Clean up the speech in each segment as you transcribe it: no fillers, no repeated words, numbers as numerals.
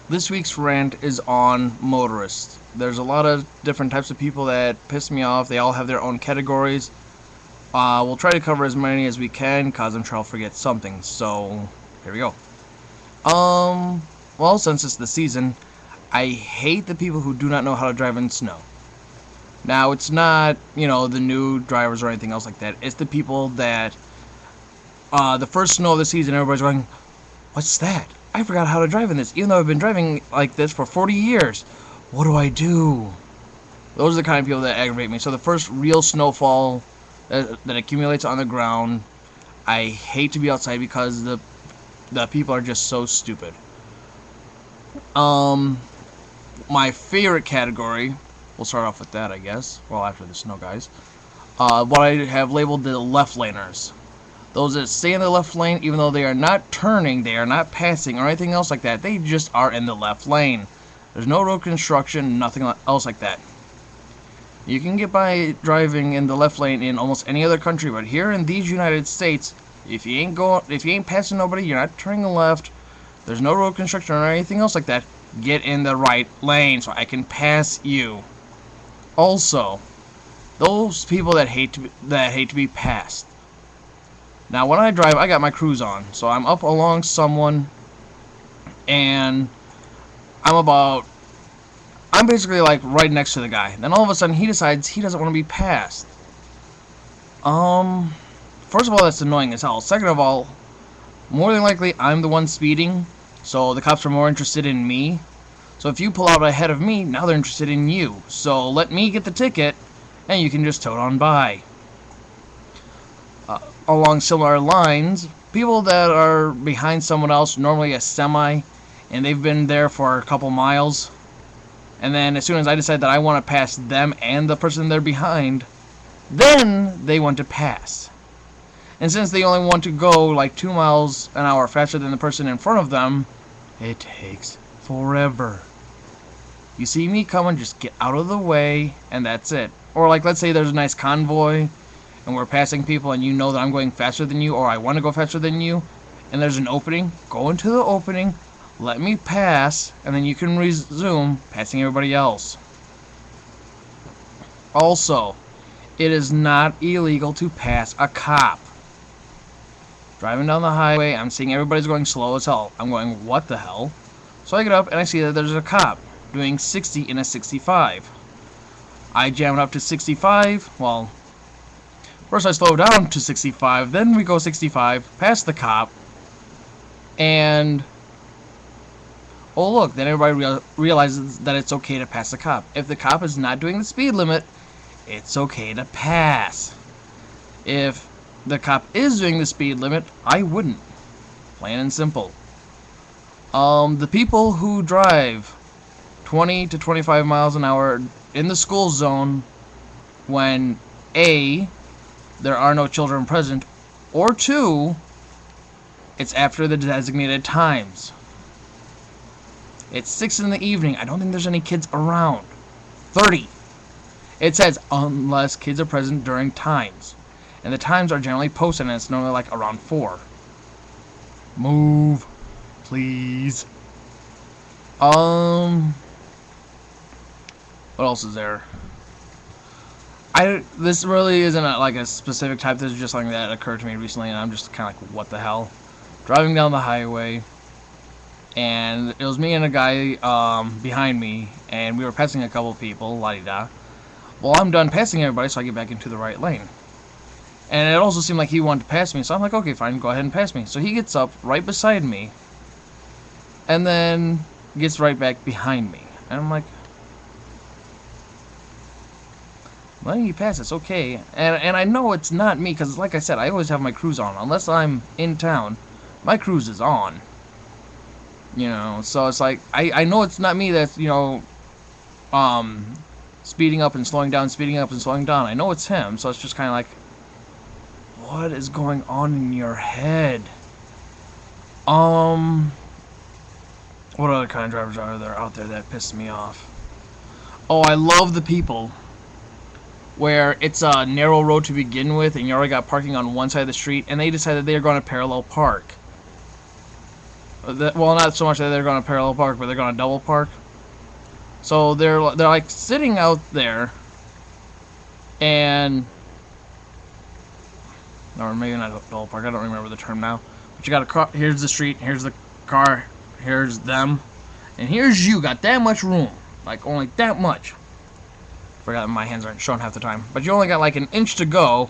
This week's rant is on motorists. There's a lot of different types of people that piss me off. They all have their own categories. We'll try to cover as many as we can, cause I'm sure I'll forget something. So here we go. Well, since it's the season, I hate the people who do not know how to drive in snow. Now, it's not, the new drivers or anything else like that. It's the people that, the first snow of the season, everybody's going, "What's that? I forgot how to drive in this, even though I've been driving like this for 40 years. What do I do?" Those are the kind of people that aggravate me. So the first real snowfall that accumulates on the ground, I hate to be outside because the people are just so stupid. My favorite category, we'll start off with that, I guess. Well, after the snow guys. What I have labeled the left laners. Those that stay in the left lane, even though they are not turning, they are not passing, or anything else like that. They just are in the left lane. There's no road construction, nothing else like that. You can get by driving in the left lane in almost any other country, but here in these United States, if you ain't passing nobody, you're not turning left. There's no road construction or anything else like that. Get in the right lane so I can pass you. Also, those people that hate to be passed. Now, when I drive, I got my cruise on, so I'm up along someone, and I'm basically like right next to the guy. Then all of a sudden, he decides he doesn't want to be passed. First of all, that's annoying as hell. Second of all, more than likely, I'm the one speeding, so the cops are more interested in me. So if you pull out ahead of me, now they're interested in you. So let me get the ticket, and you can just tote on by. Along similar lines, people that are behind someone else, normally a semi, and they've been there for a couple miles, and then as soon as I decide that I want to pass them and the person they're behind, then they want to pass. And since they only want to go like 2 miles an hour faster than the person in front of them, it takes forever. You see me coming, just get out of the way, and that's it. Or like, let's say there's a nice convoy, and we're passing people, and you know that I'm going faster than you, or I want to go faster than you, and there's an opening, go into the opening, let me pass, and then you can resume passing everybody else. Also, it is not illegal to pass a cop. Driving down the highway, I'm seeing everybody's going slow as hell. I'm going, what the hell? So I get up, and I see that there's a cop doing 60 in a 65. I jam it up to 65, well, first I slow down to 65, then we go 65, past the cop, and oh look, then everybody realizes that it's okay to pass the cop. If the cop is not doing the speed limit, it's okay to pass. If the cop is doing the speed limit, I wouldn't. Plain and simple. The people who drive 20 to 25 miles an hour in the school zone when A, there are no children present, or 2, it's after the designated times. It's 6 in the evening. I don't think there's any kids around. 30. It says, unless kids are present during times. And the times are generally posted, and it's normally like around 4. Move. Please. What else is there? This really isn't like a specific type. This is just something that occurred to me recently, and I'm just kind of like, what the hell? Driving down the highway, and it was me and a guy behind me, and we were passing a couple people, la-di-da. Well, I'm done passing everybody, so I get back into the right lane. And it also seemed like he wanted to pass me, so I'm like, okay, fine, go ahead and pass me. So he gets up right beside me, and then gets right back behind me. And I'm like, letting you pass, it's okay. And I know it's not me, because like I said, I always have my cruise on. Unless I'm in town, my cruise is on. So it's like, I know it's not me that's, speeding up and slowing down, speeding up and slowing down. I know it's him, so it's just kind of like, what is going on in your head? What other kind of drivers are there out there that piss me off? Oh, I love the people where it's a narrow road to begin with, and you already got parking on one side of the street, and they decided they are going to parallel park. Well, not so much that they're going to parallel park, but they're going to double park. So they're like sitting out there, and or maybe not double park. I don't remember the term now. But you got a car. Here's the street. Here's the car. Here's them, and here's you. Got that much room, like only that much. Forgot my hands aren't showing half the time, but you only got like an inch to go,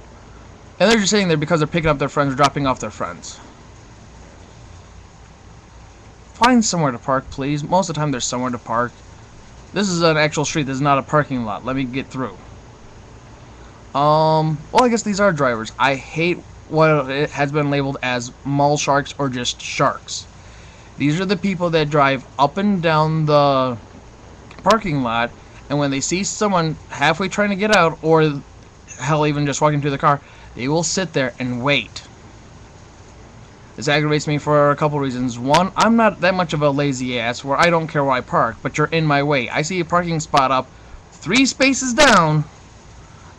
and they're just sitting there because they're picking up their friends or dropping off their friends. Find somewhere to park, please. Most of the time there's somewhere to park. This is an actual street. This is not a parking lot. Let me get through. Well, I guess these are drivers. I hate what it has been labeled as mall sharks or just sharks. These are the people that drive up and down the parking lot, and when they see someone halfway trying to get out, or hell, even just walking to the car, they will sit there and wait. This aggravates me for a couple reasons. One, I'm not that much of a lazy ass where I don't care where I park, but you're in my way. I see a parking spot up 3 spaces down.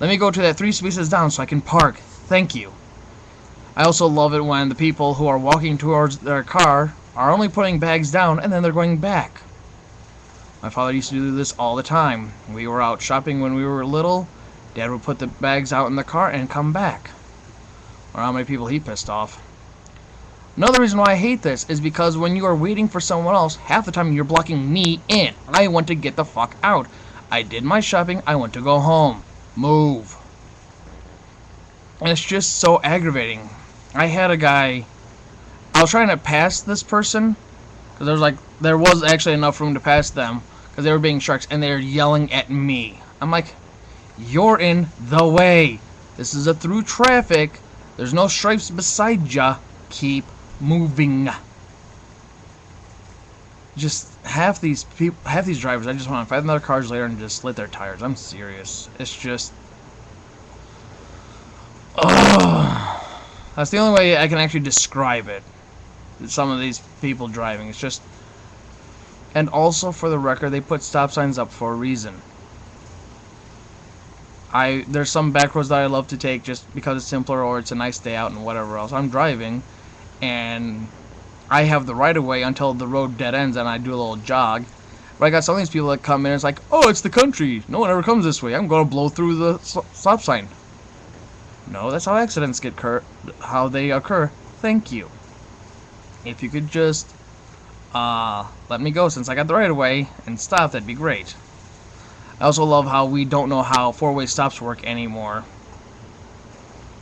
Let me go to that 3 spaces down so I can park. Thank you. I also love it when the people who are walking towards their car are only putting bags down and then they're going back. My father used to do this all the time. We were out shopping when we were little. Dad would put the bags out in the car and come back. Or how many people he pissed off. Another reason why I hate this is because when you are waiting for someone else, half the time you're blocking me in. I want to get the fuck out. I did my shopping. I want to go home. Move. And it's just so aggravating. I had a guy. I was trying to pass this person because there was actually enough room to pass them because they were being sharks and they're yelling at me. I'm like, you're in the way. This is a through traffic. There's no stripes beside ya. Keep moving. Just half these drivers, I just want to find their cars later and just slit their tires. I'm serious. It's just, that's the only way I can actually describe it. Some of these people driving, it's just, and also for the record, they put stop signs up for a reason. There's some back roads that I love to take just because it's simpler or it's a nice day out and whatever else. I'm driving, and I have the right of way until the road dead ends and I do a little jog. But I got some of these people that come in and it's like, oh, it's the country. No one ever comes this way. I'm going to blow through the stop sign. No, that's how accidents how they occur. Thank you. If you could just let me go since I got the right of way and stop, that'd be great. I also love how we don't know how four-way stops work anymore.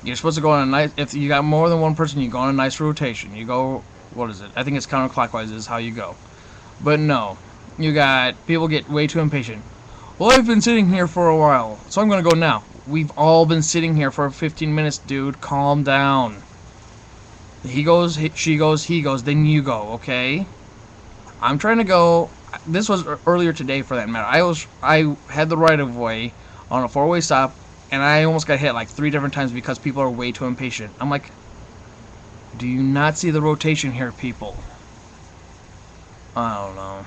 You're supposed to go on a nice, if you got more than one person, you go on a nice rotation. You go, what is it? I think it's counterclockwise is how you go. But no, you got, people get way too impatient. Well, I've been sitting here for a while, so I'm going to go now. We've all been sitting here for 15 minutes, dude. Calm down. He goes, she goes, he goes, then you go, okay? I'm trying to go. This was earlier today for that matter. I had the right of way on a four-way stop, and I almost got hit like 3 different times because people are way too impatient. I'm like, do you not see the rotation here, people? I don't know.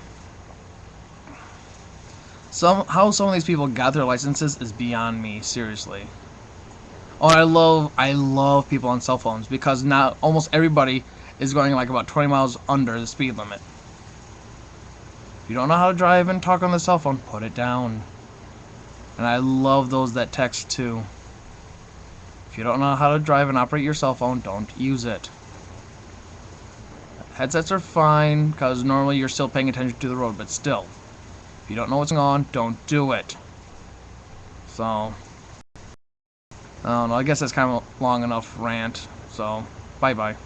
How some of these people got their licenses is beyond me, seriously. Oh, I love people on cell phones because now almost everybody is going like about 20 miles under the speed limit. If you don't know how to drive and talk on the cell phone, put it down. And I love those that text too. If you don't know how to drive and operate your cell phone, don't use it. Headsets are fine because normally you're still paying attention to the road, but still, if you don't know what's going on, don't do it. So, I don't know, I guess that's kind of a long enough rant. So, bye-bye.